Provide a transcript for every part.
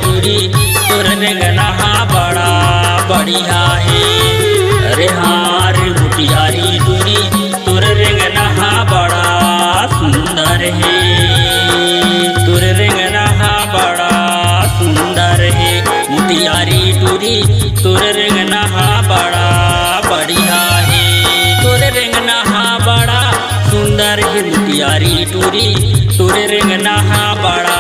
टूरी तोर रेंगना बड़ा बढ़िया है। अरे हाँ रे मुटियारी टूरी तोर रेंगना बड़ा सुंदर है। तोर रेंगना बड़ा सुंदर है। मुटियारी टूरी तोर रेंगना बड़ा बढ़िया है। तोर रेंगना बड़ा सुंदर है। मुटियारी टूरी तोर रेंगना बड़ा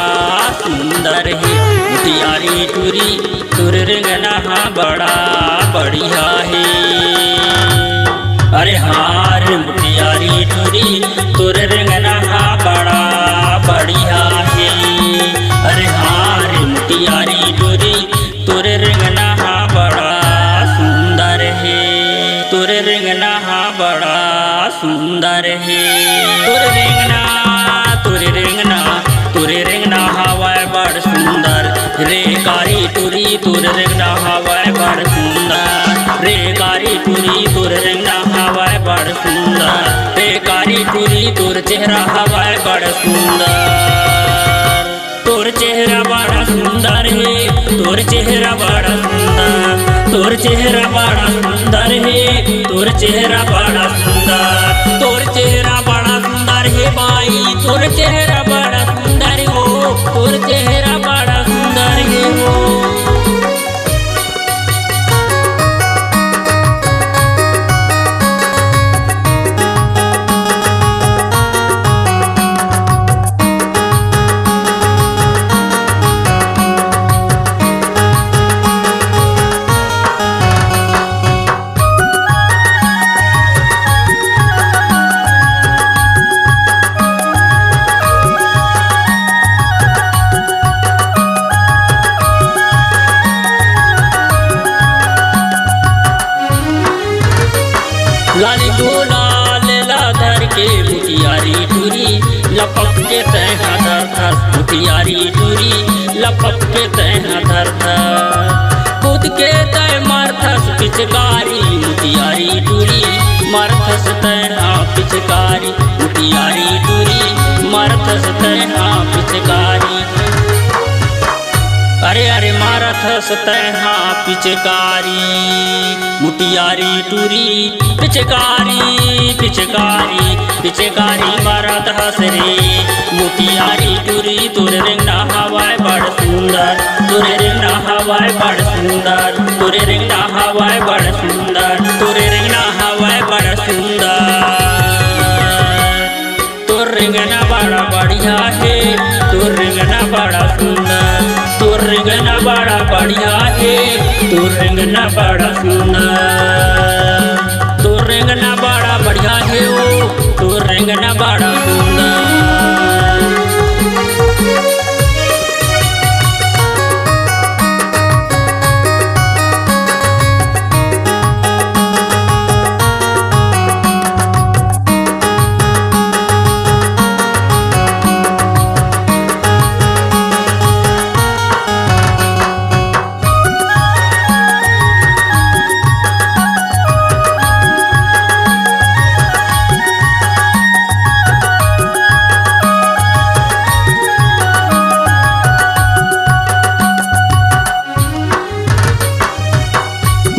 सुंदर है। मुटियारी टूरी तोर रेंगना बड़ा बढ़िया है। अरे हाँ रे मुटियारी टूरी तोर रेंगना बड़ा बढ़िया है। अरे हाँ रे मुटियारी टूरी तोर रेंगना बड़ा सुंदर है। तोर रेंगना बड़ा सुंदर है। तोर रेंगना हवाए बड़ सुंदर रे कारी टूरी तोर रेंगना हवाए बड़ सुंदर। रे कारी टूरी तोर रेंगना हवाए बड़ सुंदर। रे कारी टूरी तोर चेहरा हवाए बड़ सुंदर। तोर चेहरा बड़ा सुंदर है। तोर चेहरा बड़ा सुंदर। तोर चेहरा बड़ा सुंदर है। तोर चेहरा बड़ा सुंदर। तोर चेहरा बड़ा सुंदर है भाई। तोर चेहरा बड़ा सुंदर हो। तोर चेहरा बड़ा सुंदर है हो। लाली गुलाल धर के मुटियारी टूरी लपक के तैहा धर। मुटियारी टूरी लपक के तैहा धर। कूद के तय मारथस पिचकारी। मुटियारी टूरी मारथस तैहा पिचकारी। मुटियारी टूरी मारथस तैहा पिचकारी। अरे अरे मारथस तैहा पिचकारी। मुटियारी टूरी पिचकारी पिचकारी पिचकारी मारत हस रे। मुटियारी टूरी तोर रेंगना हवाए बड़ सुंदर। तोर रेंगना हवाए बड़ सुंदर। तोर रेंगना हवाए बड़ सुंदर। तोर रेंगना हवाए बड़ सुंदर। तोर रेंगना बड़ा बढ़िया है। तोर रेंगना बड़ा सुंदर। तोर रेंगना बड़ा बढ़िया है। तोर रेंगना बड़ा सुंदर। तोर रेंगना बड़ा बढ़िया है ओ। तोर रेंगना बड़ा सुंदर।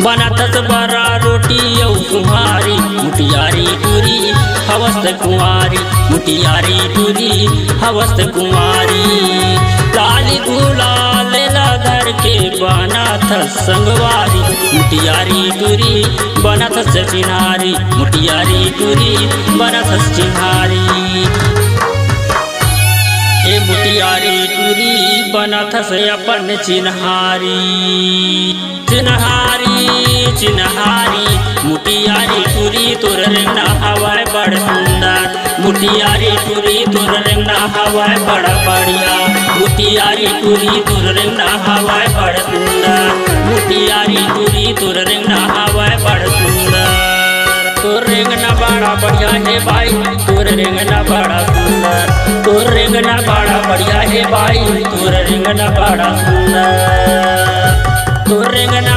बनतस बड़ा रोटी औ कुम्हारी। मुटियारी टूरी हवस्त कुंवारी। मुटियारी टूरी हवस्त कुंवारी। लाली गुलाल धर के बनथस संगवारी। मुटियारी टूरी बनथस चिन्हारी। मुटियारी टूरी बनथस चिन्हारी। ए मुटियारी टूरी बनथस अपन चिन्हारी। चिन्हारी चिन्हारी मुटियारी टूरी तोर रेंगना हवाए बड़ सुंदर। मुटियारी टूरी तोर रेंगना हवाए बड़ा बढ़िया। मुटियारी टूरी तोर रेंगना हवाए बड़ सुंदर। मुटियारी टूरी तोर रेंगना हवाए बड़ सुंदर। तोर रेंगना बड़ा बढ़िया है भाई। तोर रेंगना बड़ा सुंदर। तोर रेंगना बड़ा बढ़िया है भाई। तोर रेंगना बड़ा सुंदर। तोर रेंगना